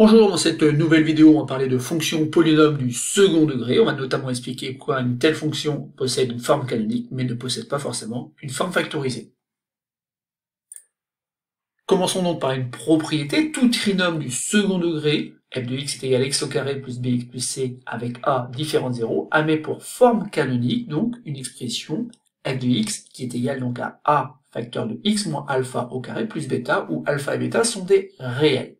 Bonjour, dans cette nouvelle vidéo, on va parler de fonctions polynômes du second degré. On va notamment expliquer pourquoi une telle fonction possède une forme canonique, mais ne possède pas forcément une forme factorisée. Commençons donc par une propriété. Tout trinôme du second degré, f de x est égal à x au carré plus bx plus c avec a différent de 0, admet pour forme canonique donc une expression f de x qui est égale donc à a facteur de x moins alpha au carré plus bêta, où alpha et bêta sont des réels.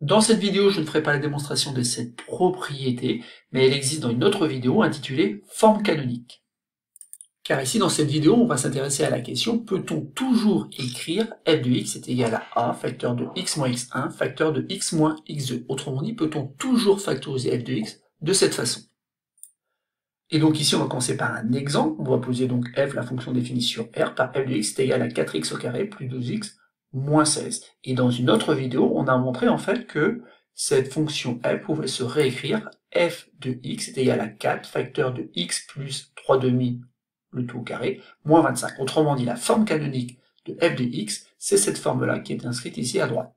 Dans cette vidéo, je ne ferai pas la démonstration de cette propriété, mais elle existe dans une autre vidéo intitulée forme canonique. Car ici, dans cette vidéo, on va s'intéresser à la question, peut-on toujours écrire f de x est égal à a facteur de x moins x1 facteur de x moins x2? Autrement dit, peut-on toujours factoriser f de x de cette façon? Et donc ici, on va commencer par un exemple. On va poser donc f, la fonction définie sur R, par f de x est égal à 4x au carré plus 12x moins 16. Et dans une autre vidéo, on a montré en fait que cette fonction f pouvait se réécrire f de x est égal à 4 facteur de x plus 3 demi le tout au carré moins 25. Autrement dit, la forme canonique de f de x, c'est cette forme-là qui est inscrite ici à droite.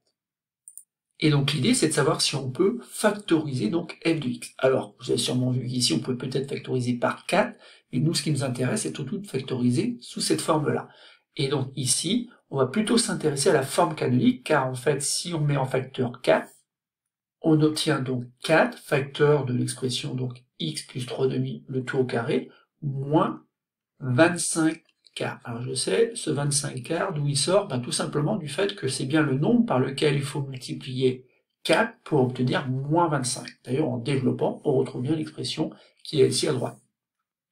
Et donc l'idée, c'est de savoir si on peut factoriser donc f de x. Alors, vous avez sûrement vu qu'ici, on peut peut-être factoriser par 4, mais nous, ce qui nous intéresse, c'est surtout de factoriser sous cette forme-là. Et donc ici, on va plutôt s'intéresser à la forme canonique, car en fait, si on met en facteur 4, on obtient donc 4 facteur de l'expression donc x plus 3 demi le tout au carré, moins 25 quarts. Alors je sais, ce 25 quarts, d'où il sort? Tout simplement du fait que c'est bien le nombre par lequel il faut multiplier 4 pour obtenir moins 25. D'ailleurs, en développant, on retrouve bien l'expression qui est ici à droite.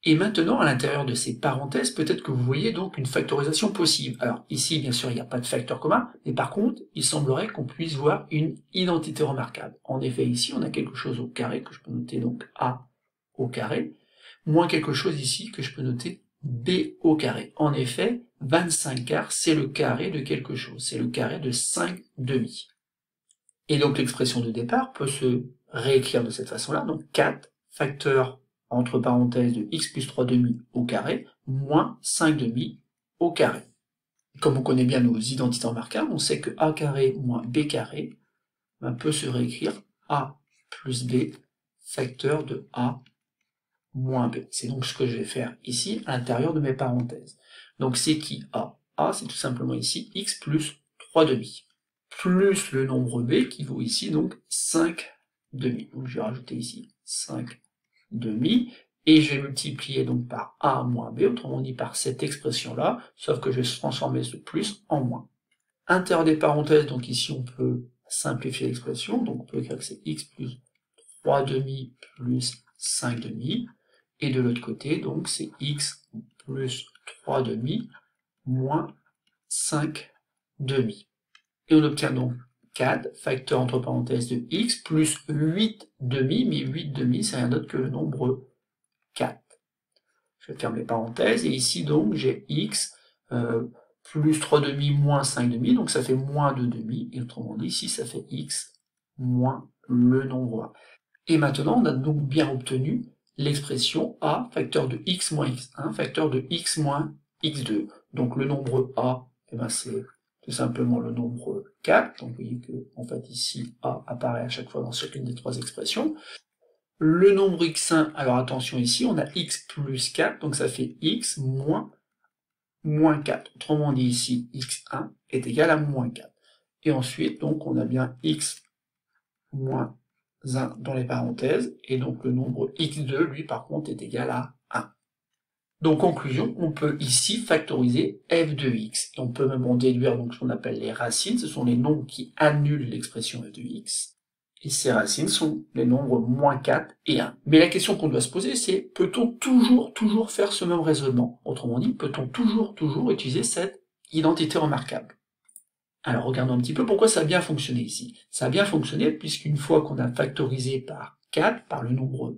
Et maintenant, à l'intérieur de ces parenthèses, peut-être que vous voyez donc une factorisation possible. Alors ici, bien sûr, il n'y a pas de facteur commun, mais par contre, il semblerait qu'on puisse voir une identité remarquable. En effet, ici, on a quelque chose au carré, que je peux noter donc a au carré, moins quelque chose ici que je peux noter b au carré. En effet, 25 quarts, c'est le carré de quelque chose, c'est le carré de 5 demi. Et donc l'expression de départ peut se réécrire de cette façon-là, donc 4 facteur entre parenthèses de x plus 3 demi au carré, moins 5 demi au carré. Comme on connaît bien nos identités remarquables, on sait que a carré moins b carré peut se réécrire a plus b facteur de a moins b. C'est donc ce que je vais faire ici à l'intérieur de mes parenthèses. Donc c'est qui a? A, c'est tout simplement ici x plus 3 demi, plus le nombre b qui vaut ici donc 5 demi. Donc je vais rajouter ici 5 demi, et je vais multiplier donc par a moins b, autrement dit par cette expression-là, sauf que je vais transformer ce plus en moins. Intérieur des parenthèses, donc ici on peut simplifier l'expression, donc on peut écrire que c'est x plus 3 demi plus 5 demi, et de l'autre côté, donc c'est x plus 3 demi moins 5 demi. Et on obtient donc 4, facteur entre parenthèses de x, plus 8 demi, mais 8 demi, c'est rien d'autre que le nombre 4. Je ferme les parenthèses, et ici donc j'ai x plus 3 demi moins 5 demi, donc ça fait moins 2 demi, et autrement dit, ici ça fait x moins le nombre 1. Et maintenant, on a donc bien obtenu l'expression a facteur de x moins x1 facteur de x moins x2. Donc le nombre a, c'est tout simplement le nombre 4. Donc vous voyez que en fait ici a apparaît à chaque fois dans chacune des trois expressions. Le nombre x1, alors attention ici, on a x plus 4, donc ça fait x moins 4. Autrement dit ici, x1 est égal à moins 4. Et ensuite, donc on a bien x moins 1 dans les parenthèses, et donc le nombre x2, lui, par contre, est égal à 1. Donc, conclusion, on peut ici factoriser f de x, et on peut même en déduire donc ce qu'on appelle les racines, ce sont les nombres qui annulent l'expression f de x, et ces racines sont les nombres moins 4 et 1. Mais la question qu'on doit se poser, c'est, peut-on toujours faire ce même raisonnement? Autrement dit, peut-on toujours utiliser cette identité remarquable? Alors regardons un petit peu pourquoi ça a bien fonctionné ici. Ça a bien fonctionné puisqu'une fois qu'on a factorisé par 4, par le nombre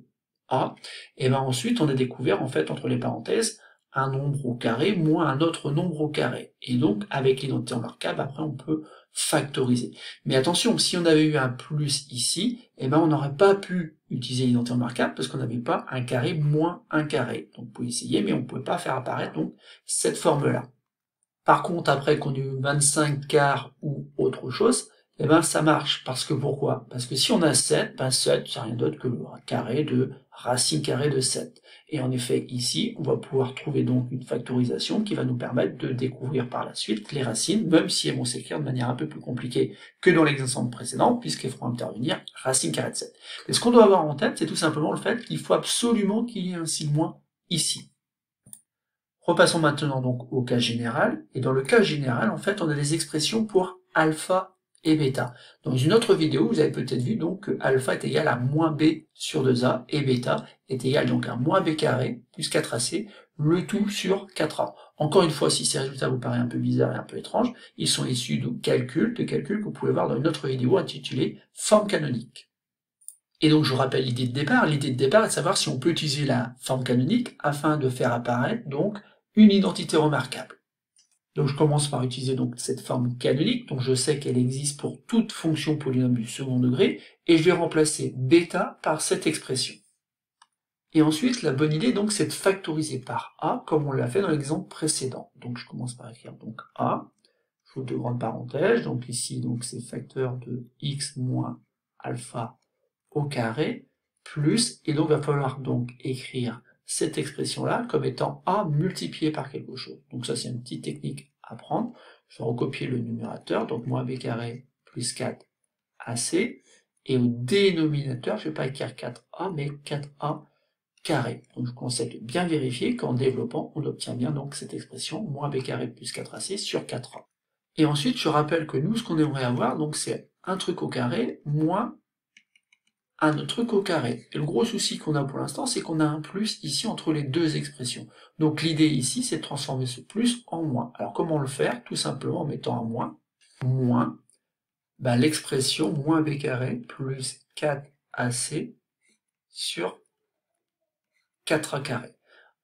a, et ensuite on a découvert en fait entre les parenthèses un nombre au carré moins un autre nombre au carré. Et donc avec l'identité remarquable, après on peut factoriser. Mais attention, si on avait eu un plus ici, on n'aurait pas pu utiliser l'identité remarquable parce qu'on n'avait pas un carré moins un carré. Donc vous pouvez essayer, mais on ne pouvait pas faire apparaître donc cette forme-là. Par contre, après qu'on ait eu 25 quarts ou autre chose, Eh ben ça marche, parce que pourquoi? Parce que si on a 7, ben 7, c'est rien d'autre que le carré de racine carrée de 7. Et en effet, ici, on va pouvoir trouver donc une factorisation qui va nous permettre de découvrir par la suite les racines, même si elles vont s'écrire de manière un peu plus compliquée que dans l'exemple précédent, puisqu'elles feront intervenir racine carrée de 7. Et ce qu'on doit avoir en tête, c'est tout simplement le fait qu'il faut absolument qu'il y ait un signe moins ici. Repassons maintenant donc au cas général, et dans le cas général, en fait, on a des expressions pour alpha et bêta. Dans une autre vidéo, vous avez peut-être vu donc que alpha est égal à moins b sur 2a, et bêta est égal donc à moins b carré plus 4ac, le tout sur 4a. Encore une fois, si ces résultats vous paraissent un peu bizarres et un peu étranges, ils sont issus de calculs que vous pouvez voir dans une autre vidéo intitulée Forme canonique. Et donc je vous rappelle l'idée de départ. L'idée de départ est de savoir si on peut utiliser la forme canonique afin de faire apparaître donc une identité remarquable. Donc je commence par utiliser donc cette forme canonique, donc je sais qu'elle existe pour toute fonction polynôme du second degré, et je vais remplacer bêta par cette expression. Et ensuite, la bonne idée donc c'est de factoriser par a, comme on l'a fait dans l'exemple précédent. Donc je commence par écrire donc a, je fous deux grandes parenthèses, donc ici donc c'est facteur de x moins alpha au carré, plus, et donc il va falloir donc écrire cette expression-là comme étant a multiplié par quelque chose. Donc ça c'est une petite technique à prendre. Je vais recopier le numérateur, donc moins b carré plus 4ac, et au dénominateur, je ne vais pas écrire 4a, mais 4a carré. Donc je conseille de bien vérifier qu'en développant, on obtient bien donc cette expression, moins b carré plus 4ac sur 4a. Et ensuite, je rappelle que nous, ce qu'on aimerait avoir, donc c'est un truc au carré, moins un autre truc au carré. Et le gros souci qu'on a pour l'instant, c'est qu'on a un plus ici entre les deux expressions. Donc l'idée ici, c'est de transformer ce plus en moins. Alors comment le faire? Tout simplement en mettant un moins, l'expression moins b carré plus 4ac sur 4a carré.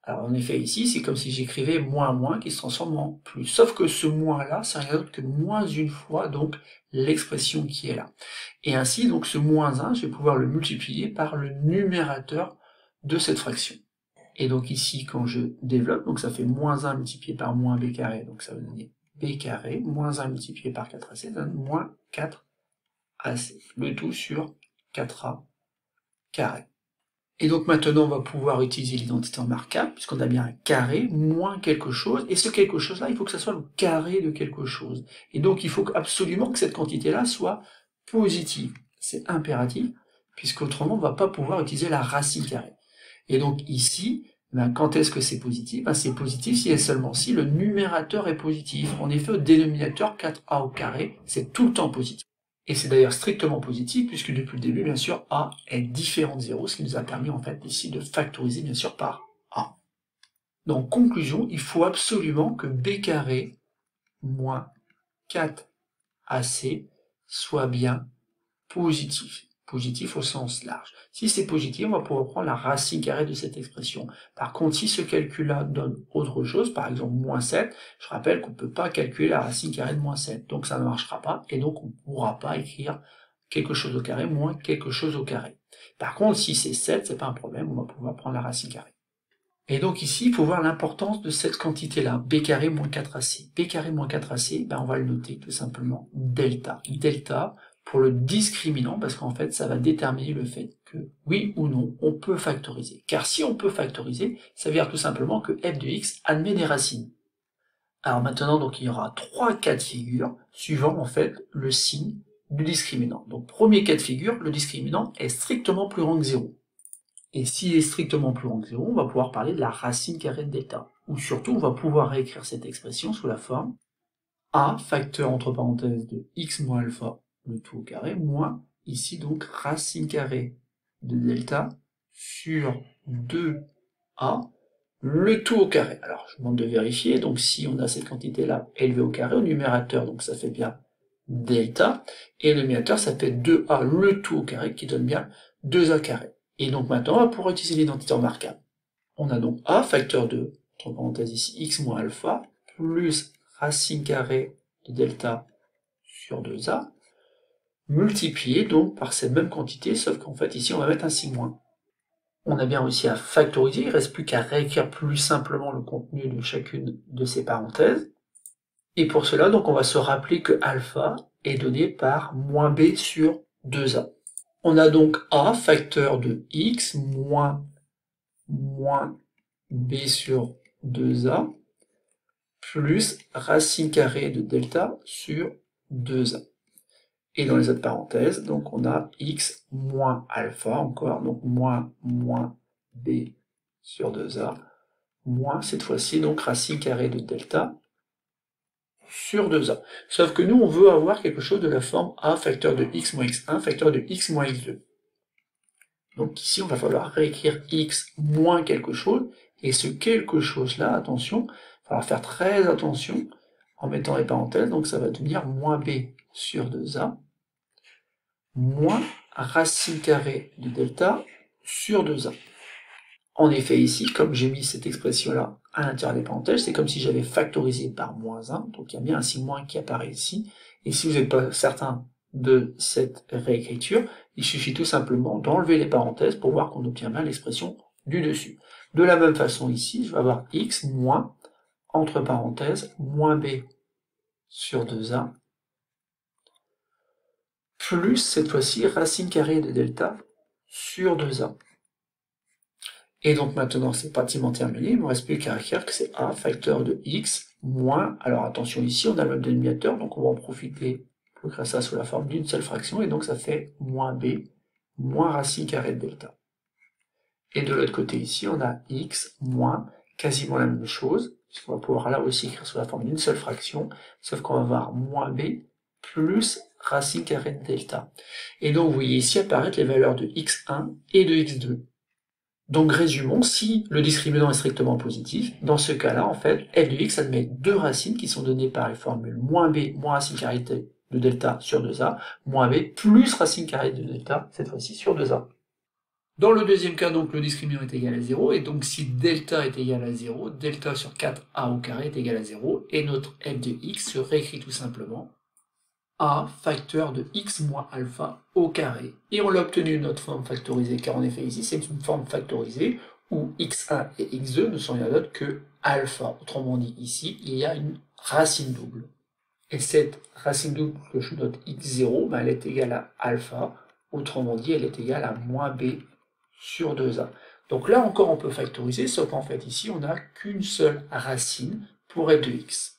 Alors en effet ici, c'est comme si j'écrivais moins qui se transforme en plus. Sauf que ce moins là, c'est rien d'autre que moins une fois donc l'expression qui est là. Et ainsi, donc ce moins 1, je vais pouvoir le multiplier par le numérateur de cette fraction. Et donc ici, quand je développe, donc ça fait moins 1 multiplié par moins b carré, donc ça va donner b carré, moins 1 multiplié par 4ac, ça donne moins 4ac. Le tout sur 4a carré. Et donc maintenant, on va pouvoir utiliser l'identité remarquable, puisqu'on a bien un carré moins quelque chose, et ce quelque chose-là, il faut que ça soit le carré de quelque chose. Et donc il faut absolument que cette quantité-là soit positive. C'est impératif, puisqu'autrement, on ne va pas pouvoir utiliser la racine carrée. Et donc ici, quand est-ce que c'est positif? C'est positif si et seulement si le numérateur est positif. En effet, au dénominateur 4a au carré, c'est tout le temps positif. Et c'est d'ailleurs strictement positif, puisque depuis le début, bien sûr, a est différent de 0, ce qui nous a permis, en fait, ici, de factoriser, bien sûr, par a. Donc, conclusion, il faut absolument que b carré moins 4ac soit bien positif. Positif au sens large. Si c'est positif, on va pouvoir prendre la racine carrée de cette expression. Par contre, si ce calcul-là donne autre chose, par exemple moins 7, je rappelle qu'on ne peut pas calculer la racine carrée de moins 7. Donc ça ne marchera pas, et donc on ne pourra pas écrire quelque chose au carré moins quelque chose au carré. Par contre, si c'est 7, c'est pas un problème, on va pouvoir prendre la racine carrée. Et donc ici, il faut voir l'importance de cette quantité-là, b carré moins 4ac. b carré moins 4ac, on va le noter tout simplement delta. Delta, pour le discriminant, parce qu'en fait, ça va déterminer le fait que, oui ou non, on peut factoriser. Car si on peut factoriser, ça veut dire tout simplement que f de x admet des racines. Alors maintenant, donc, il y aura 3 cas de figure, suivant, en fait, le signe du discriminant. Donc, premier cas de figure, le discriminant est strictement plus grand que 0. Et s'il est strictement plus grand que 0, on va pouvoir parler de la racine carrée de delta. Ou surtout, on va pouvoir réécrire cette expression sous la forme a, facteur entre parenthèses de x moins alpha, le tout au carré, moins, ici donc, racine carrée de delta sur 2a, le tout au carré. Alors, je vous demande de vérifier, donc si on a cette quantité-là élevée au carré, au numérateur, donc ça fait bien delta, et le numérateur, ça fait 2a, le tout au carré, qui donne bien 2a carré. Et donc maintenant, on va pouvoir utiliser l'identité remarquable. On a donc a, facteur de, entre parenthèses ici, x moins alpha, plus racine carrée de delta sur 2a, multiplié donc par cette même quantité, sauf qu'en fait ici on va mettre un signe moins. On a bien réussi à factoriser, il ne reste plus qu'à réécrire plus simplement le contenu de chacune de ces parenthèses. Et pour cela, donc, on va se rappeler que alpha est donné par moins b sur 2a. On a donc a facteur de x moins b sur 2a plus racine carrée de delta sur 2a. Et dans les autres parenthèses, donc on a x moins alpha encore, donc moins b sur 2a, moins cette fois-ci donc racine carrée de delta sur 2a. Sauf que nous, on veut avoir quelque chose de la forme a facteur de x moins x1 facteur de x moins x2. Donc ici, on va falloir réécrire x moins quelque chose, et ce quelque chose-là, attention, il va falloir faire très attention en mettant les parenthèses, donc ça va devenir moins b sur 2a, moins racine carrée de delta sur 2a. En effet, ici, comme j'ai mis cette expression-là à l'intérieur des parenthèses, c'est comme si j'avais factorisé par moins 1, donc il y a bien un signe moins qui apparaît ici, et si vous n'êtes pas certain de cette réécriture, il suffit tout simplement d'enlever les parenthèses pour voir qu'on obtient bien l'expression du dessus. De la même façon ici, je vais avoir x moins, entre parenthèses, moins b sur 2a, plus cette fois-ci racine carrée de delta sur 2a. Et donc maintenant c'est pratiquement terminé, il ne me reste plus qu'à écrire que c'est a facteur de x moins, alors attention ici on a le même dénominateur, donc on va en profiter pour écrire ça sous la forme d'une seule fraction, et donc ça fait moins b moins racine carrée de delta. Et de l'autre côté ici on a x moins quasiment la même chose, puisqu'on va pouvoir là aussi écrire sous la forme d'une seule fraction, sauf qu'on va avoir moins b plus racine carrée de delta. Et donc vous voyez ici apparaître les valeurs de x1 et de x2. Donc résumons, si le discriminant est strictement positif, dans ce cas-là, en fait, f de x admet deux racines qui sont données par les formules moins b moins racine carrée de delta sur 2a, moins b plus racine carrée de delta, cette fois-ci sur 2a. Dans le deuxième cas, donc, le discriminant est égal à 0, et donc si delta est égal à 0, delta sur 4a au carré est égal à 0, et notre f de x se réécrit tout simplement a facteur de x moins alpha au carré. Et on l'a obtenu notre forme factorisée, car en effet ici c'est une forme factorisée où x1 et x2 ne sont rien d'autre que alpha. Autrement dit ici, il y a une racine double. Et cette racine double que je note x0, ben, elle est égale à alpha. Autrement dit, elle est égale à moins b sur 2a. Donc là encore on peut factoriser, sauf qu'en fait ici on n'a qu'une seule racine pour f de x.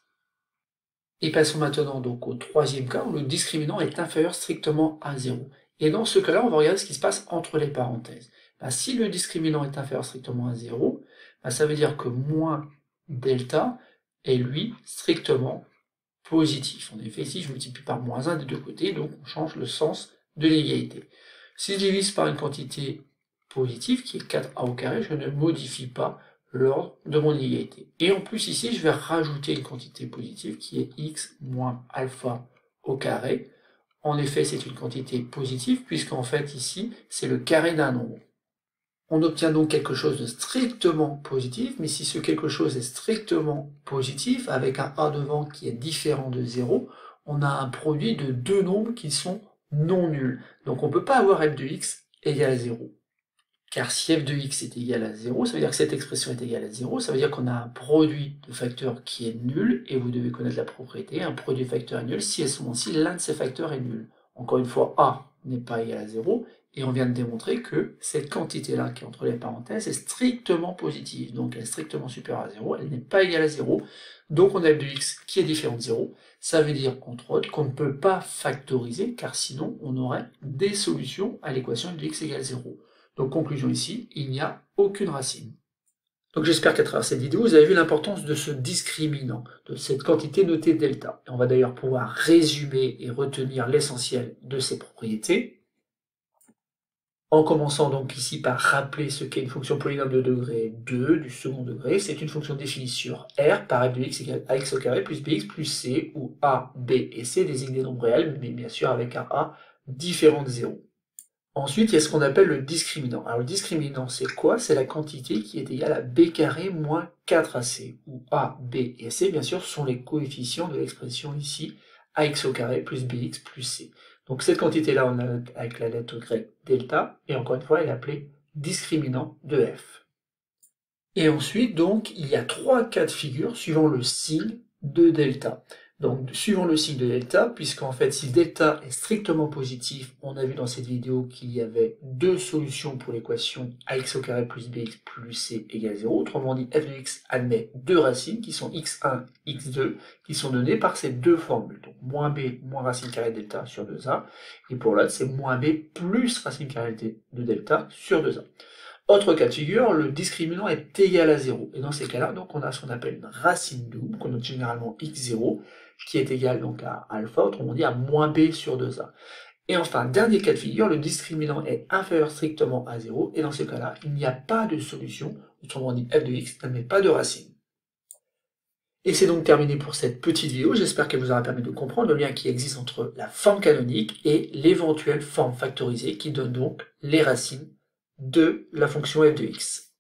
Et passons maintenant donc au troisième cas où le discriminant est inférieur strictement à 0. Et dans ce cas-là, on va regarder ce qui se passe entre les parenthèses. Si le discriminant est inférieur strictement à 0, ça veut dire que moins delta est lui strictement positif. En effet, ici je multiplie par moins 1 des deux côtés, donc on change le sens de l'égalité. Si je divise par une quantité positive, qui est 4a au carré, je ne modifie pas l'ordre de mon inégalité. Et en plus ici, je vais rajouter une quantité positive qui est x moins alpha au carré. En effet, c'est une quantité positive, puisqu'en fait ici, c'est le carré d'un nombre. On obtient donc quelque chose de strictement positif, mais si ce quelque chose est strictement positif, avec un a devant qui est différent de 0, on a un produit de deux nombres qui sont non nuls. Donc on ne peut pas avoir f de x égale à 0. Car si f de x est égal à 0, ça veut dire que cette expression est égale à 0, ça veut dire qu'on a un produit de facteurs qui est nul, et vous devez connaître la propriété, un produit de facteurs est nul si et seulement si l'un de ces facteurs est nul. Encore une fois, a n'est pas égal à 0, et on vient de démontrer que cette quantité-là qui est entre les parenthèses est strictement positive, donc elle est strictement supérieure à 0, elle n'est pas égale à 0, donc on a f de x qui est différent de 0, ça veut dire, entre autres, qu'on ne peut pas factoriser, car sinon on aurait des solutions à l'équation f de x égale 0. Donc conclusion ici, il n'y a aucune racine. Donc j'espère qu'à travers cette vidéo, vous avez vu l'importance de ce discriminant, de cette quantité notée delta. Et on va d'ailleurs pouvoir résumer et retenir l'essentiel de ses propriétés, en commençant donc ici par rappeler ce qu'est une fonction polynôme de degré 2 du second degré. C'est une fonction définie sur R par f de x égale à x au carré plus bx plus c, où a, b et c désignent des nombres réels, mais bien sûr avec un a différent de 0. Ensuite, il y a ce qu'on appelle le discriminant. Alors le discriminant, c'est quoi? C'est la quantité qui est égale à b carré moins 4ac, où a, b et c, bien sûr, sont les coefficients de l'expression ici, ax au carré plus bx plus c. Donc cette quantité-là, on a avec la lettre grecque delta, et encore une fois, elle est appelée discriminant de f. Et ensuite, donc, il y a trois cas de figure suivant le signe de delta. Donc, suivant le signe de delta, puisqu'en fait, si delta est strictement positif, on a vu dans cette vidéo qu'il y avait deux solutions pour l'équation ax au carré plus bx plus c égale 0. Autrement dit, f de x admet deux racines qui sont x1, x2, qui sont données par ces deux formules. Donc, moins b moins racine carrée de delta sur 2a. Et pour l'autre, c'est moins b plus racine carrée de delta sur 2a. Autre cas de figure, le discriminant est égal à 0. Et dans ces cas-là, donc, on a ce qu'on appelle une racine double, qu'on note généralement x0, qui est égal donc à alpha, autrement dit à moins b sur 2a. Et enfin, dernier cas de figure, le discriminant est inférieur strictement à 0, et dans ce cas-là, il n'y a pas de solution, autrement dit f de x n'admet pas de racine. Et c'est donc terminé pour cette petite vidéo, j'espère qu'elle vous aura permis de comprendre le lien qui existe entre la forme canonique et l'éventuelle forme factorisée qui donne donc les racines de la fonction f de x.